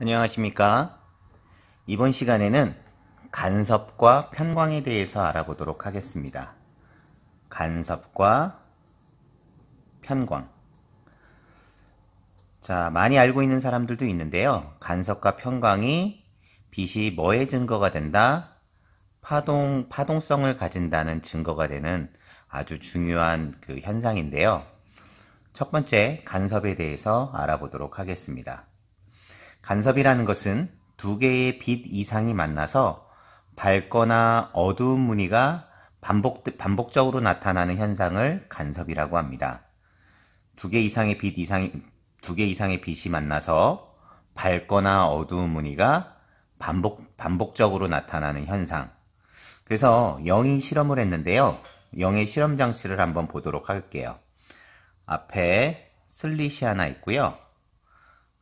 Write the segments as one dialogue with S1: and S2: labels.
S1: 안녕하십니까. 이번 시간에는 간섭과 편광에 대해서 알아보도록 하겠습니다. 간섭과 편광. 자, 많이 알고 있는 사람들도 있는데요. 간섭과 편광이 빛이 뭐에 증거가 된다? 파동성을 가진다는 증거가 되는 아주 중요한 그 현상인데요. 첫 번째, 간섭에 대해서 알아보도록 하겠습니다. 간섭이라는 것은 두 개의 빛 이상이 만나서 밝거나 어두운 무늬가 반복적으로 나타나는 현상을 간섭이라고 합니다. 두 개 이상의 빛이 만나서 밝거나 어두운 무늬가 반복적으로 나타나는 현상. 그래서 영이 실험을 했는데요. 영의 실험 장치를 한번 보도록 할게요. 앞에 슬릿이 하나 있고요.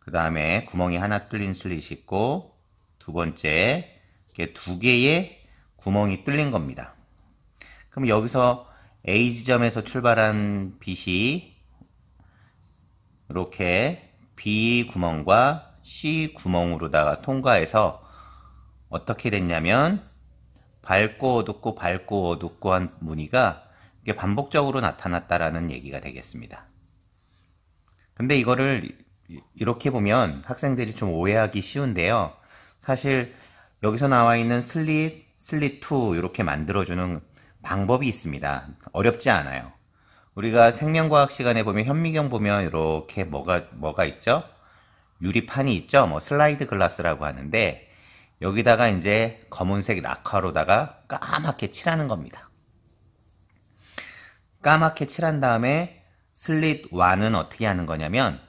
S1: 그 다음에 구멍이 하나 뚫린 슬릿이 있고, 두 번째, 이렇게 두 개의 구멍이 뚫린 겁니다. 그럼 여기서 A 지점에서 출발한 빛이 이렇게 B 구멍과 C 구멍으로다가 통과해서 어떻게 됐냐면, 밝고 어둡고 한 무늬가 이렇게 반복적으로 나타났다라는 얘기가 되겠습니다. 근데 이거를 이렇게 보면 학생들이 좀 오해하기 쉬운데요. 사실 여기서 나와 있는 슬릿 2 이렇게 만들어주는 방법이 있습니다. 어렵지 않아요. 우리가 생명과학 시간에 보면 현미경 보면 이렇게 뭐가 있죠? 유리판이 있죠? 뭐 슬라이드 글라스라고 하는데 여기다가 이제 검은색 락화로다가 까맣게 칠하는 겁니다. 까맣게 칠한 다음에 슬릿 1은 어떻게 하는 거냐면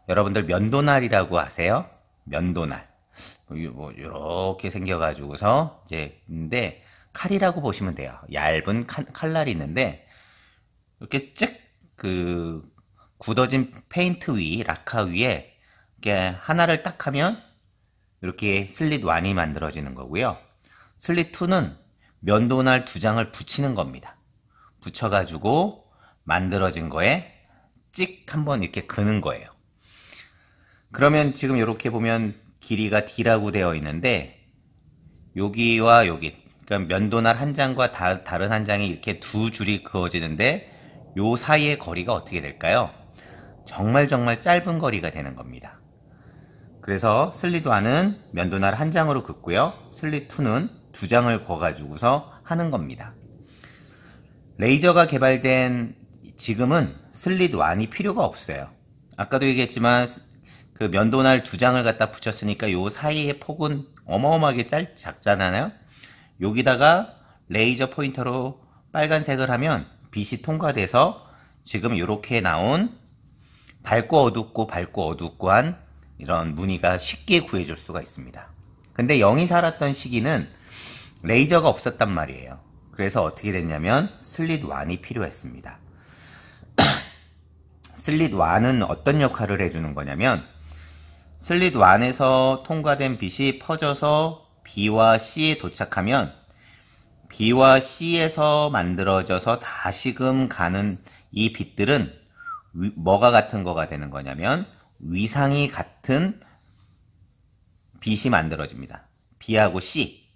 S1: 여러분들 면도날이라고 아세요? 면도날. 뭐 이렇게 생겨가지고서 이제 있는데 칼이라고 보시면 돼요. 얇은 칼날이 있는데 이렇게 쭉 굳어진 페인트 위, 락화 위에 이렇게 하나를 딱 하면 이렇게 슬릿 1이 만들어지는 거고요. 슬릿 2는 면도날 2장을 붙이는 겁니다. 붙여가지고 만들어진 거에 찍 한번 이렇게 그는 거예요. 그러면 지금 이렇게 보면 길이가 D라고 되어 있는데 여기와 여기, 그러니까 면도날 한 장과 다른 한 장이 이렇게 두 줄이 그어지는데 요 사이의 거리가 어떻게 될까요? 정말 짧은 거리가 되는 겁니다. 그래서 슬릿 1은 면도날 한 장으로 긋고요. 슬릿 2는 두 장을 그어가지고서 하는 겁니다. 레이저가 개발된 지금은 슬릿 1이 필요가 없어요. 아까도 얘기했지만 그 면도날 두 장을 갖다 붙였으니까 요 사이의 폭은 어마어마하게 작잖아요. 여기다가 레이저 포인터로 빨간색을 하면 빛이 통과돼서 지금 이렇게 나온 밝고 어둡고 한 이런 무늬가 쉽게 구해줄 수가 있습니다. 근데 영이 살았던 시기는 레이저가 없었단 말이에요. 그래서 어떻게 됐냐면 슬릿 1이 필요했습니다. 슬릿 1은 어떤 역할을 해주는 거냐면 슬릿 1에서 통과된 빛이 퍼져서 B와 C에 도착하면 B와 C에서 만들어져서 다시금 가는 이 빛들은 뭐가 같은 거가 되는 거냐면 위상이 같은 빛이 만들어집니다. B하고 C.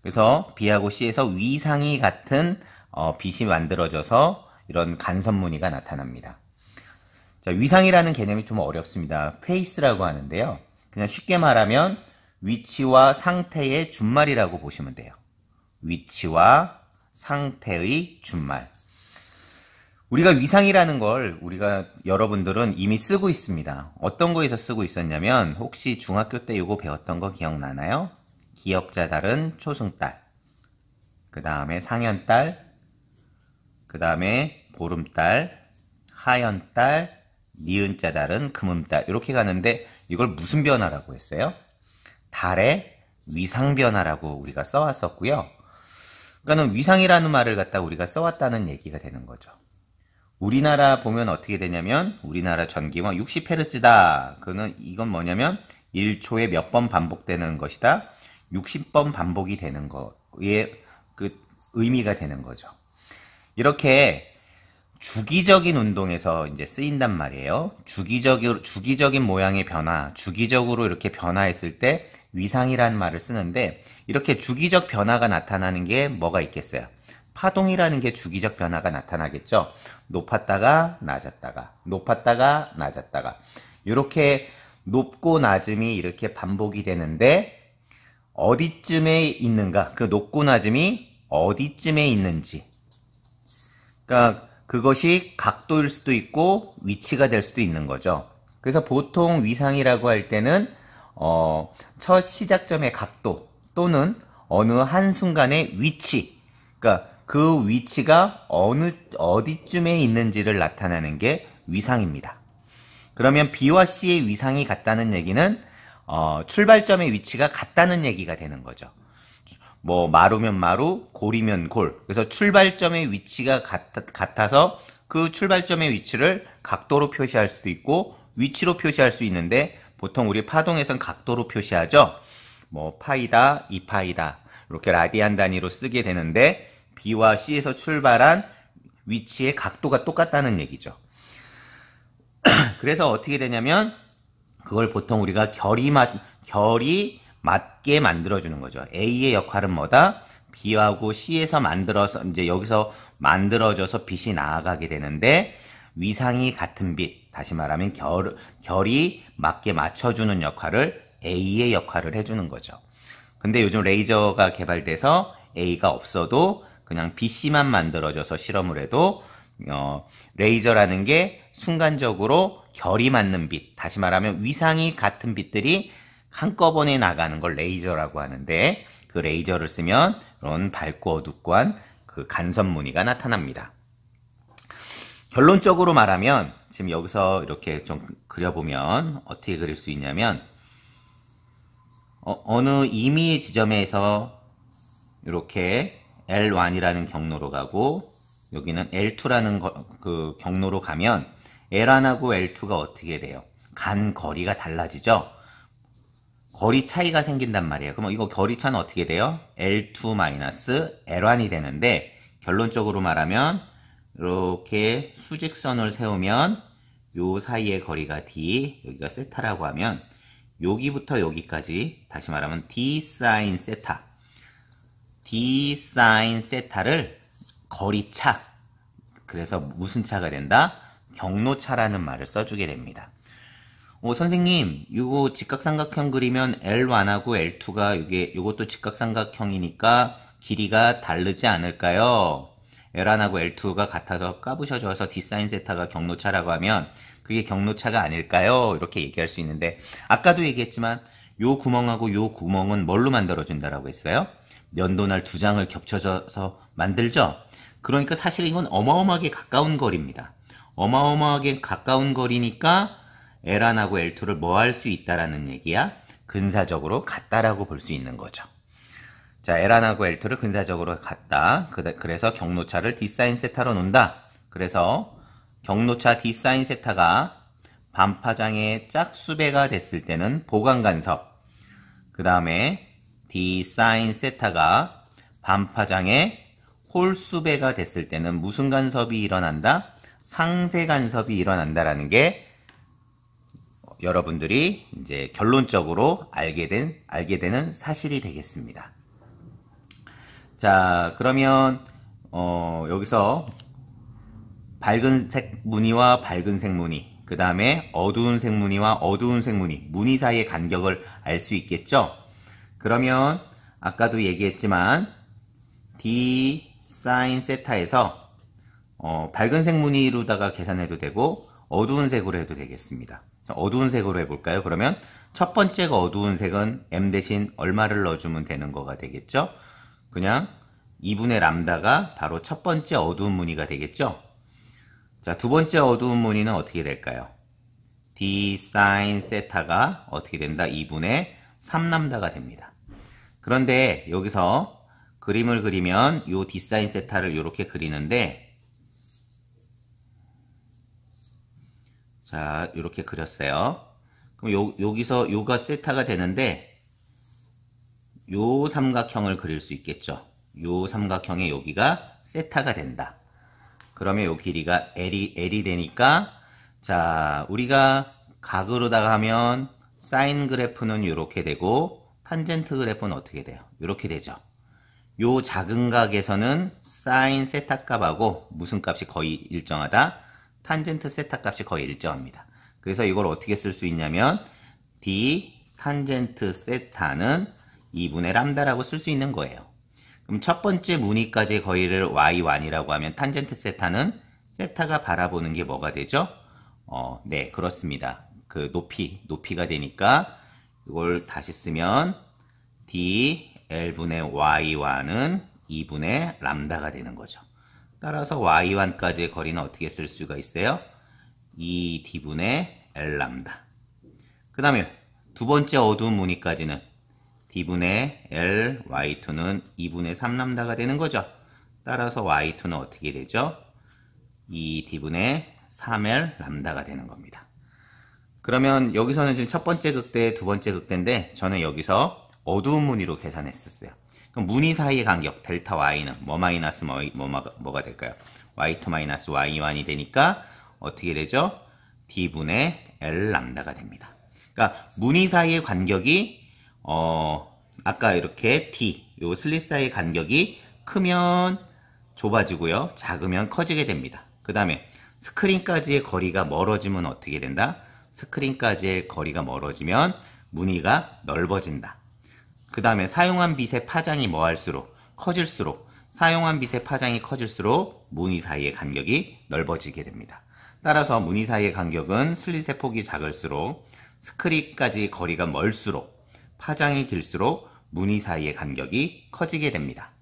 S1: 그래서 B하고 C에서 위상이 같은 빛이 만들어져서 이런 간섭 무늬가 나타납니다. 자, 위상이라는 개념이 좀 어렵습니다. 페이스라고 하는데요. 그냥 쉽게 말하면 위치와 상태의 준말이라고 보시면 돼요. 위치와 상태의 준말. 우리가 위상이라는 걸 여러분들은 이미 쓰고 있습니다. 어떤 거에서 쓰고 있었냐면 혹시 중학교 때 이거 배웠던 거 기억나나요? 기역자 달은 초승달, 그 다음에 상현달, 그 다음에 보름달, 하현달, 니은자 달은 금음달 이렇게 가는데 이걸 무슨 변화라고 했어요? 달의 위상 변화라고 우리가 써왔었고요. 그러니까 위상이라는 말을 갖다 우리가 써왔다는 얘기가 되는 거죠. 우리나라 보면 어떻게 되냐면 우리나라 전기와 60Hz다. 이건 뭐냐면 1초에 몇 번 반복되는 것이다. 60번 반복이 되는 거에 그 의미가 되는 거죠. 이렇게 주기적인 운동에서 이제 쓰인단 말이에요. 주기적인 모양의 변화, 주기적으로 이렇게 변화했을 때 위상이라는 말을 쓰는데, 이렇게 주기적 변화가 나타나는 게 뭐가 있겠어요? 파동이라는 게 주기적 변화가 나타나겠죠. 높았다가 낮았다가, 높았다가 낮았다가, 이렇게 높고 낮음이 이렇게 반복이 되는데, 어디쯤에 있는가, 그 높고 낮음이 어디쯤에 있는지, 그러니까 그것이 각도일 수도 있고 위치가 될 수도 있는 거죠. 그래서 보통 위상이라고 할 때는 첫 시작점의 각도 또는 어느 한순간의 위치, 그러니까 그 위치가 어디쯤에 있는지를 나타내는 게 위상입니다. 그러면 B와 C의 위상이 같다는 얘기는 출발점의 위치가 같다는 얘기가 되는 거죠. 뭐 마루면 마루, 골이면 골. 그래서 출발점의 위치가 같아서 그 출발점의 위치를 각도로 표시할 수도 있고 위치로 표시할 수 있는데, 보통 우리 파동에선 각도로 표시하죠. 뭐 파이다, 2파이다 이렇게 라디안 단위로 쓰게 되는데, B와 C에서 출발한 위치의 각도가 똑같다는 얘기죠. 그래서 어떻게 되냐면 그걸 보통 우리가 결이 맞게 만들어주는 거죠. A의 역할은 뭐다? B하고 C에서 만들어서 이제 여기서 만들어져서 빛이 나아가게 되는데, 위상이 같은 빛, 다시 말하면 결이 맞게 맞춰주는 역할을 A의 역할을 해주는 거죠. 근데 요즘 레이저가 개발돼서 A가 없어도 그냥 BC만 만들어져서 실험을 해도 레이저라는 게 순간적으로 결이 맞는 빛, 다시 말하면 위상이 같은 빛들이 한꺼번에 나가는 걸 레이저라고 하는데, 그 레이저를 쓰면 이런 밝고 어둡고한 그 간섭 무늬가 나타납니다. 결론적으로 말하면 지금 여기서 이렇게 좀 그려보면 어떻게 그릴 수 있냐면, 어느 임의의 지점에서 이렇게 L1이라는 경로로 가고 여기는 L2라는 그 경로로 가면 L1하고 L2가 어떻게 돼요? 간 거리가 달라지죠? 거리 차이가 생긴단 말이에요. 그럼 이거 거리 차는 어떻게 돼요? L2-L1이 되는데, 결론적으로 말하면 이렇게 수직선을 세우면 요 사이의 거리가 D, 여기가 세타라고 하면 여기부터 여기까지, 다시 말하면 D sin 세타, D sin 세타를 거리차, 그래서 무슨 차가 된다? 경로차라는 말을 써주게 됩니다. 선생님, 이거 직각삼각형 그리면 L1하고 L2가 요것도 직각삼각형이니까 길이가 다르지 않을까요? L1하고 L2가 같아서 까부셔져서 D sin 세타가 경로차라고 하면 그게 경로차가 아닐까요? 이렇게 얘기할 수 있는데, 아까도 얘기했지만 요 구멍하고 요 구멍은 뭘로 만들어준다라고 했어요? 면도날 2장을 겹쳐져서 만들죠? 그러니까 사실 이건 어마어마하게 가까운 거리입니다. 어마어마하게 가까운 거리니까 L1하고 L2를 뭐 할 수 있다라는 얘기야? 근사적으로 같다라고 볼 수 있는 거죠. 자, L1하고 L2를 근사적으로 같다. 그래서 경로차를 D sin 세타로 놓는다. 그래서 경로차 D sin 세타가 반파장의 짝수배가 됐을 때는 보강 간섭, 그 다음에 D sin 세타가 반파장의 홀수배가 됐을 때는 무슨 간섭이 일어난다? 상세 간섭이 일어난다라는 게 여러분들이 이제 결론적으로 알게 되는 사실이 되겠습니다. 자, 그러면 여기서 밝은색 무늬와 밝은색 무늬, 그 다음에 어두운색 무늬와 어두운색 무늬 사이의 간격을 알 수 있겠죠? 그러면 아까도 얘기했지만 D sin 세타에서 밝은색 무늬로다가 계산해도 되고 어두운 색으로 해도 되겠습니다. 어두운 색으로 해볼까요? 그러면 첫 번째가 어두운 색은 M 대신 얼마를 넣어주면 되는 거가 되겠죠? 그냥 2분의 람다가 바로 첫 번째 어두운 무늬가 되겠죠? 자, 두 번째 어두운 무늬는 어떻게 될까요? D sin 세타가 어떻게 된다? 2분의 3람다가 됩니다. 그런데 여기서 그림을 그리면 요 D sin 세타를 이렇게 그리는데, 자, 이렇게 그렸어요. 그럼 여기서 요가 세타가 되는데 요 삼각형을 그릴 수 있겠죠. 요 삼각형의 여기가 세타가 된다. 그러면 요 길이가 L이 되니까, 자, 우리가 각으로다가 하면 사인 그래프는 이렇게 되고, 탄젠트 그래프는 어떻게 돼요? 이렇게 되죠. 요 작은 각에서는 사인 세타 값하고 무슨 값이 거의 일정하다? 탄젠트 세타 값이 거의 일정합니다. 그래서 이걸 어떻게 쓸 수 있냐면, D 탄젠트 세타는 2분의 람다라고 쓸 수 있는 거예요. 그럼 첫 번째 무늬까지의 거리를 y1이라고 하면 탄젠트 세타는 세타가 바라보는 게 뭐가 되죠? 네, 그렇습니다. 그 높이가 되니까 이걸 다시 쓰면 d L분의 y1은 2분의 람다가 되는 거죠. 따라서 y1까지의 거리는 어떻게 쓸 수가 있어요? 2d분의 L 람다. 그 다음에 두 번째 어두운 무늬까지는 d분의 L, y2는 2분의 3람다가 되는 거죠. 따라서 y2는 어떻게 되죠? 2d분의 3L 람다가 되는 겁니다. 그러면 여기서는 지금 첫 번째 극대, 두 번째 극대인데 저는 여기서 어두운 무늬로 계산했었어요. 그럼 무늬 사이의 간격 델타 y는 뭐 마이너스 뭐가 될까요? y2 마이너스 y1이 되니까 어떻게 되죠? d분의 L 람다가 됩니다. 그러니까 무늬 사이의 간격이 아까 이렇게 요 슬릿 사이의 간격이 크면 좁아지고요. 작으면 커지게 됩니다. 그 다음에 스크린까지의 거리가 멀어지면 어떻게 된다? 스크린까지의 거리가 멀어지면 무늬가 넓어진다. 그 다음에 사용한 빛의 파장이 커질수록 사용한 빛의 파장이 커질수록 무늬 사이의 간격이 넓어지게 됩니다. 따라서 무늬 사이의 간격은 슬릿의 폭이 작을수록 스크린까지 거리가 멀수록 파장이 길수록 무늬 사이의 간격이 커지게 됩니다.